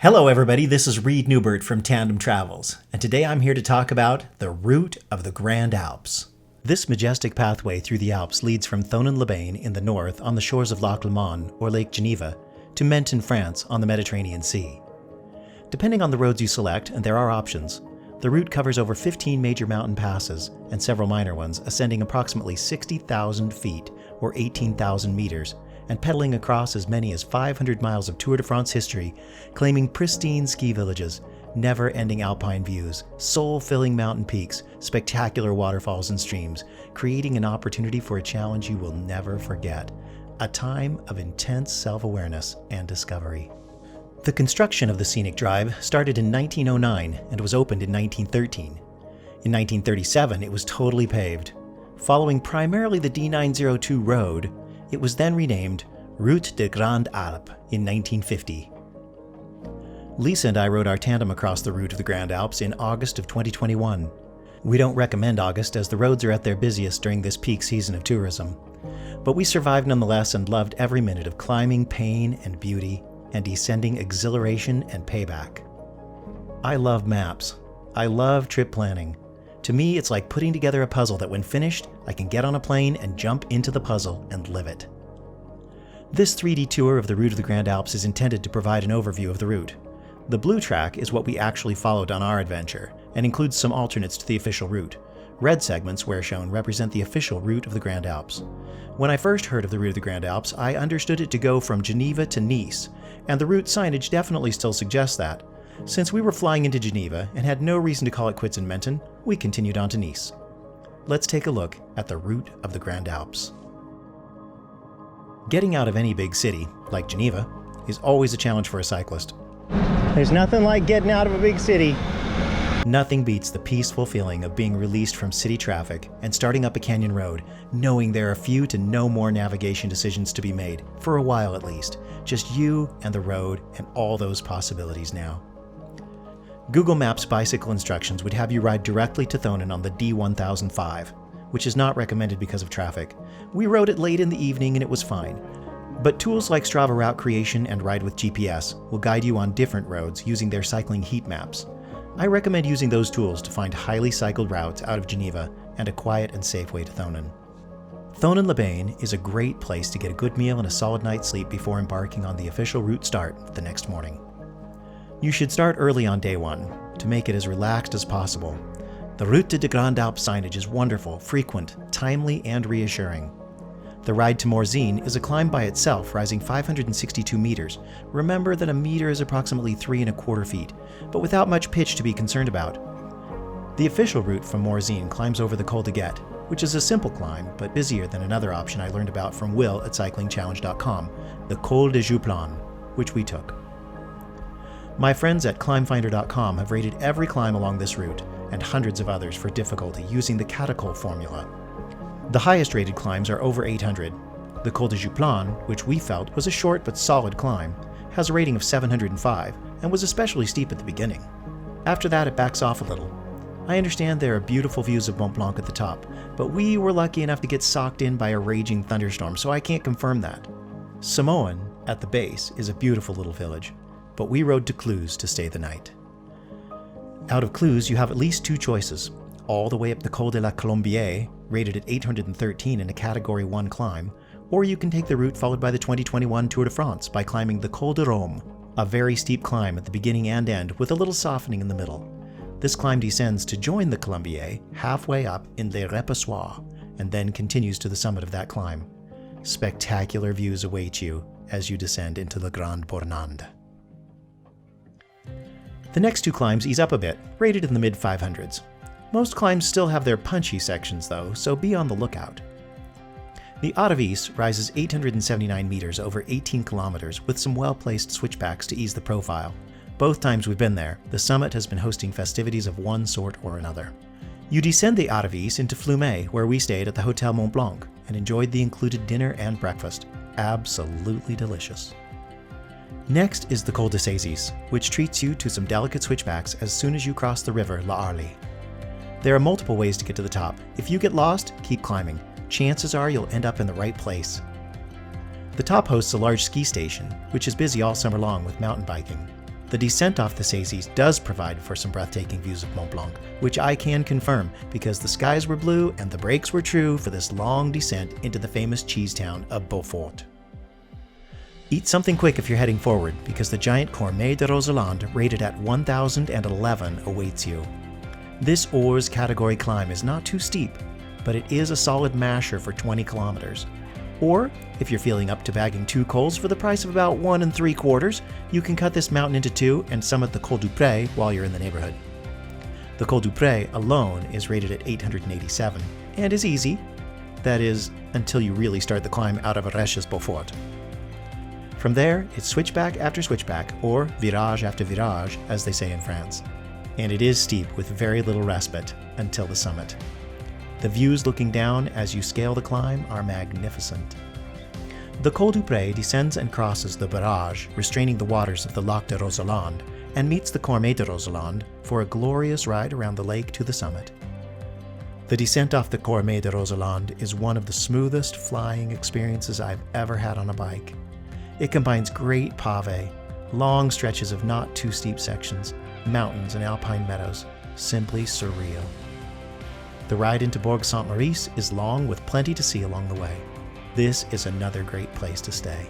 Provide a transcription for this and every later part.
Hello everybody, this is Reed Newbert from Tandem Travels, and today I'm here to talk about the route of the Grand Alps. This majestic pathway through the Alps leads from Thonon-les-Bains in the north on the shores of Lac Léman or Lake Geneva to Menton, France on the Mediterranean Sea. Depending on the roads you select, and there are options, the route covers over 15 major mountain passes and several minor ones, ascending approximately 60,000 feet or 18,000 meters, and pedaling across as many as 500 miles of Tour de France history, claiming pristine ski villages, never-ending alpine views, soul-filling mountain peaks, spectacular waterfalls and streams, creating an opportunity for a challenge you will never forget, a time of intense self-awareness and discovery. The construction of the scenic drive started in 1909 and was opened in 1913. In 1937, it was totally paved. Following primarily the D902 road, it was then renamed Route des Grandes Alpes in 1950. Lisa and I rode our tandem across the route of the Grand Alps in August of 2021. We don't recommend August as the roads are at their busiest during this peak season of tourism. But we survived nonetheless and loved every minute of climbing pain and beauty and descending exhilaration and payback. I love maps. I love trip planning. To me, it's like putting together a puzzle that when finished, I can get on a plane and jump into the puzzle and live it. This 3D tour of the route of the Grand Alps is intended to provide an overview of the route. The blue track is what we actually followed on our adventure and includes some alternates to the official route. Red segments, where shown, represent the official route of the Grand Alps. When I first heard of the route of the Grand Alps, I understood it to go from Geneva to Nice, and the route signage definitely still suggests that. Since we were flying into Geneva and had no reason to call it quits in Menton, we continued on to Nice. Let's take a look at the route of the Grand Alps. Getting out of any big city, like Geneva, is always a challenge for a cyclist. There's nothing like getting out of a big city. Nothing beats the peaceful feeling of being released from city traffic and starting up a canyon road, knowing there are few to no more navigation decisions to be made, for a while at least. Just you and the road and all those possibilities now. Google Maps bicycle instructions would have you ride directly to Thonon on the D1005, which is not recommended because of traffic. We rode it late in the evening and it was fine. But tools like Strava Route Creation and Ride with GPS will guide you on different roads using their cycling heat maps. I recommend using those tools to find highly cycled routes out of Geneva and a quiet and safe way to Thonon. Thonon-les-Bains is a great place to get a good meal and a solid night's sleep before embarking on the official route start the next morning. You should start early on day one to make it as relaxed as possible. The Route des Grandes Alpes signage is wonderful, frequent, timely, and reassuring. The ride to Morzine is a climb by itself, rising 562 meters. Remember that a meter is approximately 3¼ feet, but without much pitch to be concerned about. The official route from Morzine climbs over the Col du Galibier, which is a simple climb, but busier than another option I learned about from Will at cyclingchallenge.com, the Col du Galibier, which we took. My friends at climbfinder.com have rated every climb along this route and hundreds of others for difficulty using the catacol formula. The highest rated climbs are over 800. The Col du Galibier, which we felt was a short but solid climb, has a rating of 705 and was especially steep at the beginning. After that it backs off a little. I understand there are beautiful views of Mont Blanc at the top, but we were lucky enough to get socked in by a raging thunderstorm, so I can't confirm that. Cime, at the base, is a beautiful little village, but we rode to Cluses to stay the night. Out of Cluses, you have at least two choices: all the way up the Col de la Colombiere, rated at 813 in a Category 1 climb, or you can take the route followed by the 2021 Tour de France by climbing the Col de Romme, a very steep climb at the beginning and end with a little softening in the middle. This climb descends to join the Colombiere halfway up in Les Repoussoirs and then continues to the summit of that climb. Spectacular views await you as you descend into the Grande Bournande. The next two climbs ease up a bit, rated in the mid-500s. Most climbs still have their punchy sections though, so be on the lookout. The Aravis rises 879 meters over 18 kilometers with some well-placed switchbacks to ease the profile. Both times we've been there, the summit has been hosting festivities of one sort or another. You descend the Aravis into Flumet, where we stayed at the Hotel Mont Blanc and enjoyed the included dinner and breakfast. Absolutely delicious. Next is the Col de Saisies, which treats you to some delicate switchbacks as soon as you cross the river l'Arly. There are multiple ways to get to the top. If you get lost, keep climbing. Chances are you'll end up in the right place. The top hosts a large ski station, which is busy all summer long with mountain biking. The descent off the Saisies does provide for some breathtaking views of Mont Blanc, which I can confirm because the skies were blue and the brakes were true for this long descent into the famous cheese town of Beaufort. Eat something quick if you're heading forward because the giant Cormet de Roselend, rated at 1011, awaits you. This Ors category climb is not too steep, but it is a solid masher for 20 kilometers. Or, if you're feeling up to bagging 2 cols for the price of about 1 3/4, you can cut this mountain into 2 and summit the Col du Pré while you're in the neighborhood. The Col du Pré alone is rated at 887 and is easy. That is, until you really start the climb out of Arèches Beaufort. From there, it's switchback after switchback, or virage after virage, as they say in France. And it is steep with very little respite until the summit. The views looking down as you scale the climb are magnificent. The Col du Pré descends and crosses the barrage, restraining the waters of the Lac de Roselend, and meets the Cormet de Roselend for a glorious ride around the lake to the summit. The descent off the Cormet de Roselend is one of the smoothest flying experiences I've ever had on a bike. It combines great pave, long stretches of not too steep sections, mountains and alpine meadows, simply surreal. The ride into Bourg-Saint-Maurice is long with plenty to see along the way. This is another great place to stay.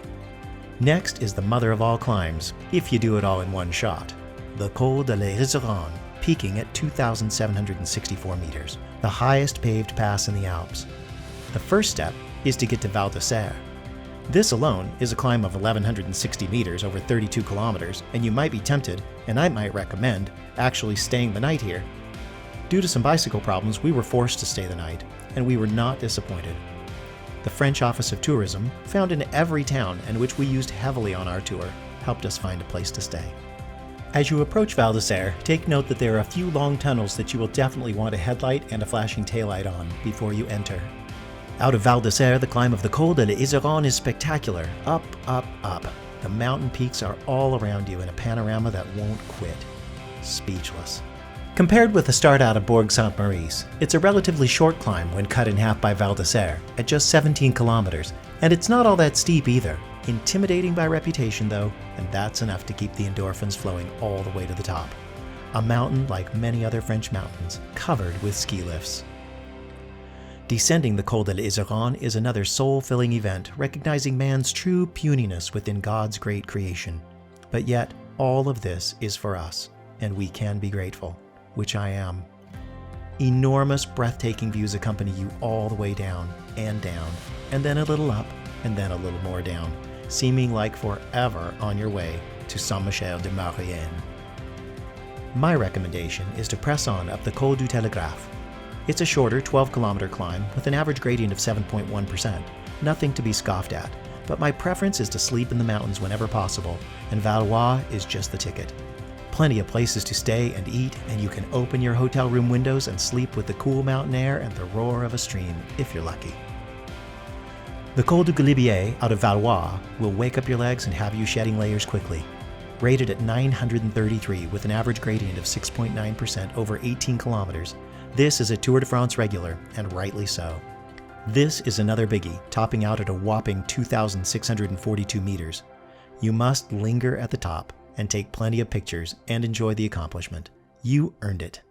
Next is the mother of all climbs, if you do it all in one shot, the Col de Galibier, peaking at 2,764 meters, the highest paved pass in the Alps. The first step is to get to Val d'Isère. This alone is a climb of 1,160 meters over 32 kilometers, and you might be tempted, and I might recommend, actually staying the night here. Due to some bicycle problems, we were forced to stay the night, and we were not disappointed. The French Office of Tourism, found in every town and which we used heavily on our tour, helped us find a place to stay. As you approach Val d'Isère, take note that there are a few long tunnels that you will definitely want a headlight and a flashing taillight on before you enter. Out of Val d'Isère, the climb of the Col de Galibier is spectacular. Up, up, up. The mountain peaks are all around you in a panorama that won't quit. Speechless. Compared with the start out of Bourg-Saint-Maurice, it's a relatively short climb when cut in half by Val d'Isère, at just 17 kilometers, and it's not all that steep either. Intimidating by reputation though, and that's enough to keep the endorphins flowing all the way to the top. A mountain like many other French mountains, covered with ski lifts. Descending the Col de Galibier is another soul-filling event, recognizing man's true puniness within God's great creation. But yet, all of this is for us, and we can be grateful, which I am. Enormous, breathtaking views accompany you all the way down, and then a little up, and then a little more down, seeming like forever on your way to Saint-Michel-de-Maurienne. My recommendation is to press on up the Col du Telegraphe. It's a shorter 12-kilometer climb with an average gradient of 7.1%, nothing to be scoffed at, but my preference is to sleep in the mountains whenever possible, and Valois is just the ticket. Plenty of places to stay and eat, and you can open your hotel room windows and sleep with the cool mountain air and the roar of a stream, if you're lucky. The Col du Galibier out of Valois will wake up your legs and have you shedding layers quickly. Rated at 933 with an average gradient of 6.9% over 18 kilometers, this is a Tour de France regular, and rightly so. This is another biggie, topping out at a whopping 2,642 meters. You must linger at the top and take plenty of pictures and enjoy the accomplishment. You earned it.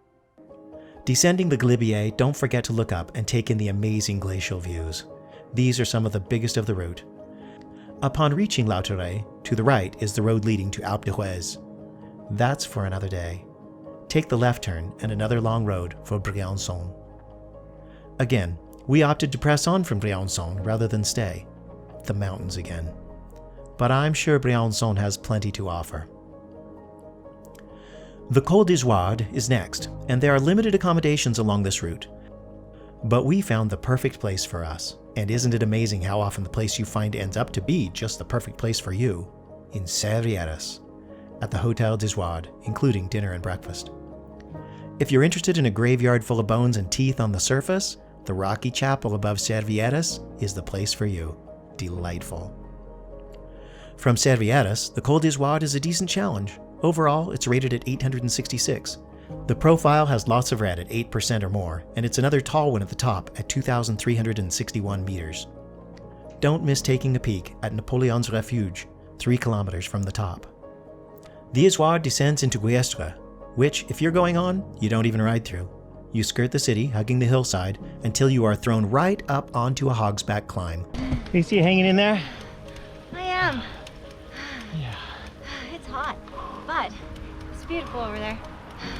Descending the Galibier, don't forget to look up and take in the amazing glacial views. These are some of the biggest of the route. Upon reaching La Tourette, to the right is the road leading to Alpe d'Huez. That's for another day. Take the left turn and another long road for Briançon. Again, we opted to press on from Briançon rather than stay. The mountains again. But I'm sure Briançon has plenty to offer. The Col des Ouards is next, and there are limited accommodations along this route. But we found the perfect place for us, and isn't it amazing how often the place you find ends up to be just the perfect place for you? In Servières, at the Hotel des Ouards, including dinner and breakfast. If you're interested in a graveyard full of bones and teeth on the surface, the rocky chapel above Servières is the place for you. Delightful. From Servières, the Col des Ouards is a decent challenge. Overall, it's rated at 866. The profile has lots of red at 8% or more, and it's another tall one at the top at 2,361 meters. Don't miss taking a peek at Napoleon's Refuge, 3 kilometers from the top. The Issoire descends into Guestre, which, if you're going on, you don't even ride through. You skirt the city, hugging the hillside, until you are thrown right up onto a hog's-back climb. You see you hanging in there? I am. Yeah. It's hot, but it's beautiful over there.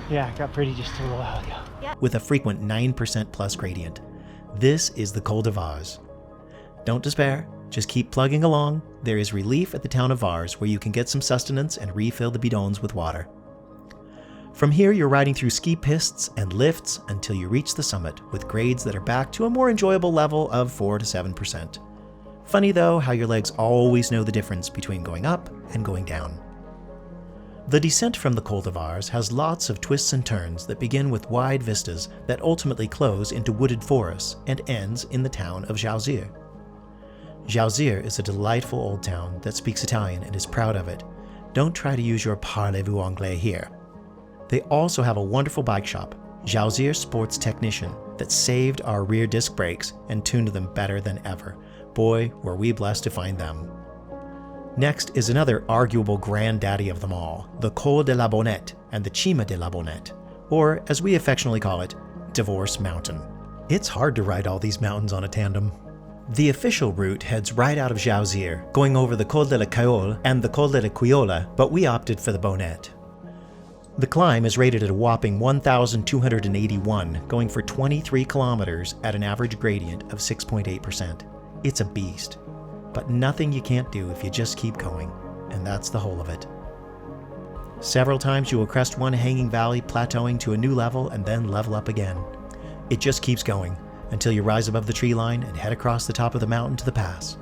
Yeah, it got pretty just a little while ago. Yep. With a frequent 9% plus gradient. This is the Col de Vars. Don't despair, just keep plugging along. There is relief at the town of Vars where you can get some sustenance and refill the bidons with water. From here, you're riding through ski pistes and lifts until you reach the summit with grades that are back to a more enjoyable level of 4 to 7%. Funny though how your legs always know the difference between going up and going down. The descent from the Col de Vars has lots of twists and turns that begin with wide vistas that ultimately close into wooded forests and ends in the town of Joux. Joux is a delightful old town that speaks Italian and is proud of it. Don't try to use your parlez-vous anglais here. They also have a wonderful bike shop, Joux Sports Technician, that saved our rear disc brakes and tuned them better than ever. Boy, were we blessed to find them. Next is another arguable granddaddy of them all, the Col de la Bonette and the Cime de la Bonette, or as we affectionately call it, Divorce Mountain. It's hard to ride all these mountains on a tandem. The official route heads right out of Joux, going over the Col de la Caole and the Col de la Quiola, but we opted for the Bonette. The climb is rated at a whopping 1,281, going for 23 kilometers at an average gradient of 6.8%. It's a beast, but nothing you can't do if you just keep going, and that's the whole of it. Several times you will crest one hanging valley, plateauing to a new level and then level up again. It just keeps going until you rise above the tree line and head across the top of the mountain to the pass.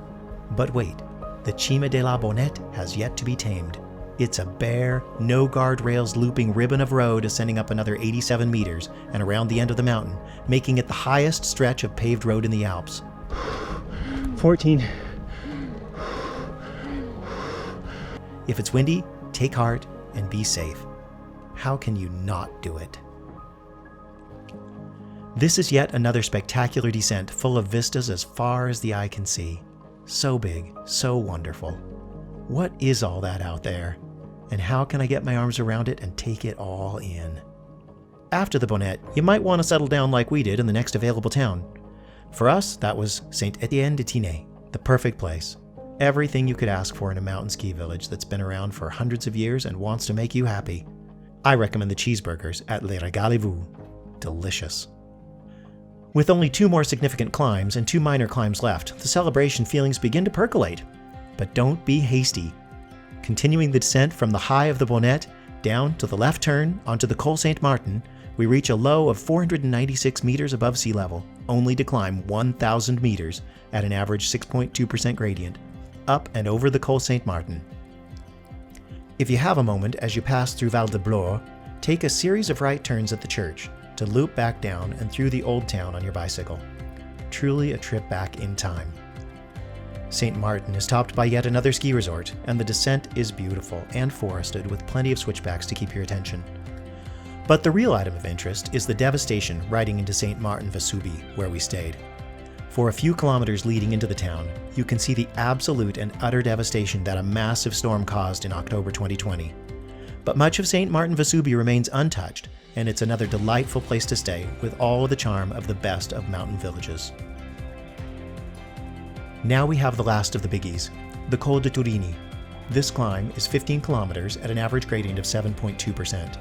But wait, the Cime de la Bonette has yet to be tamed. It's a bare, no guardrails looping ribbon of road ascending up another 87 meters and around the end of the mountain, making it the highest stretch of paved road in the Alps. 14. If it's windy, take heart and be safe. How can you not do it? This is yet another spectacular descent full of vistas as far as the eye can see. So big, so wonderful. What is all that out there? And how can I get my arms around it and take it all in? After the Bonette, you might want to settle down like we did in the next available town. For us, that was Saint-Étienne-de-Tinée, the perfect place. Everything you could ask for in a mountain ski village that's been around for hundreds of years and wants to make you happy. I recommend the cheeseburgers at Les Regalez-Vous. Delicious. With only 2 more significant climbs and 2 minor climbs left, the celebration feelings begin to percolate. But don't be hasty. Continuing the descent from the high of the Bonette down to the left turn onto the Col Saint-Martin, we reach a low of 496 meters above sea level, only to climb 1,000 meters at an average 6.2% gradient, up and over the Col Saint-Martin. If you have a moment as you pass through Val de Blois, take a series of right turns at the church to loop back down and through the old town on your bicycle. Truly a trip back in time. St. Martin is topped by yet another ski resort, and the descent is beautiful and forested with plenty of switchbacks to keep your attention. But the real item of interest is the devastation riding into St. Martin-Vesubie, where we stayed. For a few kilometers leading into the town, you can see the absolute and utter devastation that a massive storm caused in October 2020. But much of St. Martin-Vesubie remains untouched, and it's another delightful place to stay with all the charm of the best of mountain villages. Now we have the last of the biggies, the Col de Turini. This climb is 15 kilometers at an average gradient of 7.2%.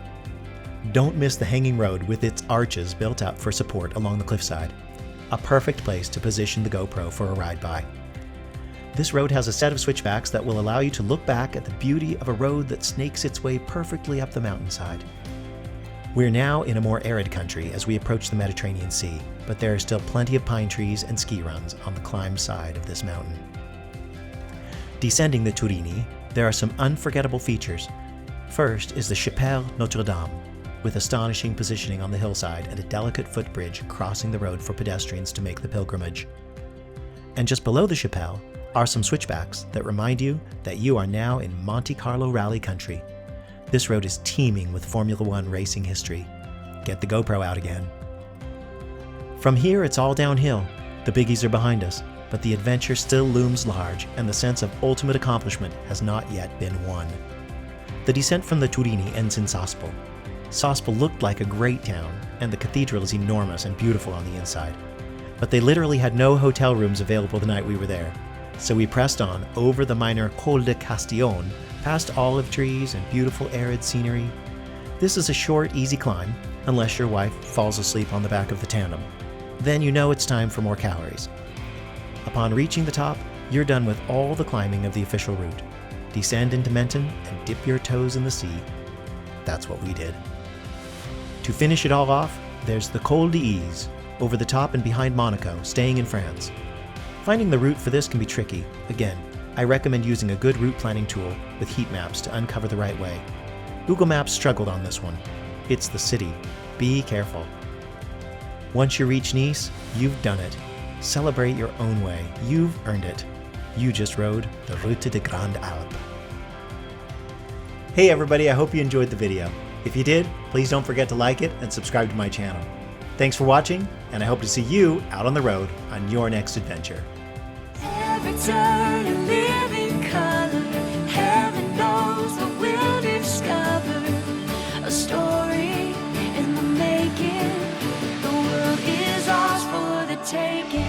Don't miss the hanging road with its arches built up for support along the cliffside. A perfect place to position the GoPro for a ride by. This road has a set of switchbacks that will allow you to look back at the beauty of a road that snakes its way perfectly up the mountainside. We're now in a more arid country as we approach the Mediterranean Sea, but there are still plenty of pine trees and ski runs on the climb side of this mountain. Descending the Turini, there are some unforgettable features. First is the Chapelle Notre-Dame, with astonishing positioning on the hillside and a delicate footbridge crossing the road for pedestrians to make the pilgrimage. And just below the chapelle are some switchbacks that remind you that you are now in Monte Carlo rally country. This road is teeming with Formula One racing history. Get the GoPro out again. From here, it's all downhill. The biggies are behind us, but the adventure still looms large, and the sense of ultimate accomplishment has not yet been won. The descent from the Turini ends in Sospel. Sospel looked like a great town, and the cathedral is enormous and beautiful on the inside. But they literally had no hotel rooms available the night we were there, so we pressed on over the minor Col de Castillon, past olive trees and beautiful arid scenery. This is a short, easy climb, unless your wife falls asleep on the back of the Tandem. Then you know it's time for more calories. Upon reaching the top, you're done with all the climbing of the official route. Descend into Menton and dip your toes in the sea. That's what we did. To finish it all off, there's the Col d'Ise, over the top and behind Monaco, staying in France. Finding the route for this can be tricky. Again, I recommend using a good route planning tool with heat maps to uncover the right way. Google Maps struggled on this one. It's the city. Be careful. Once you reach Nice, you've done it. Celebrate your own way. You've earned it. You just rode the Route de Grand Alpes. Hey everybody, I hope you enjoyed the video. If you did, please don't forget to like it and subscribe to my channel. Thanks for watching, and I hope to see you out on the road on your next adventure. Every turn a living color, heaven knows that we'll discover a story in the making. The world is ours for the taking.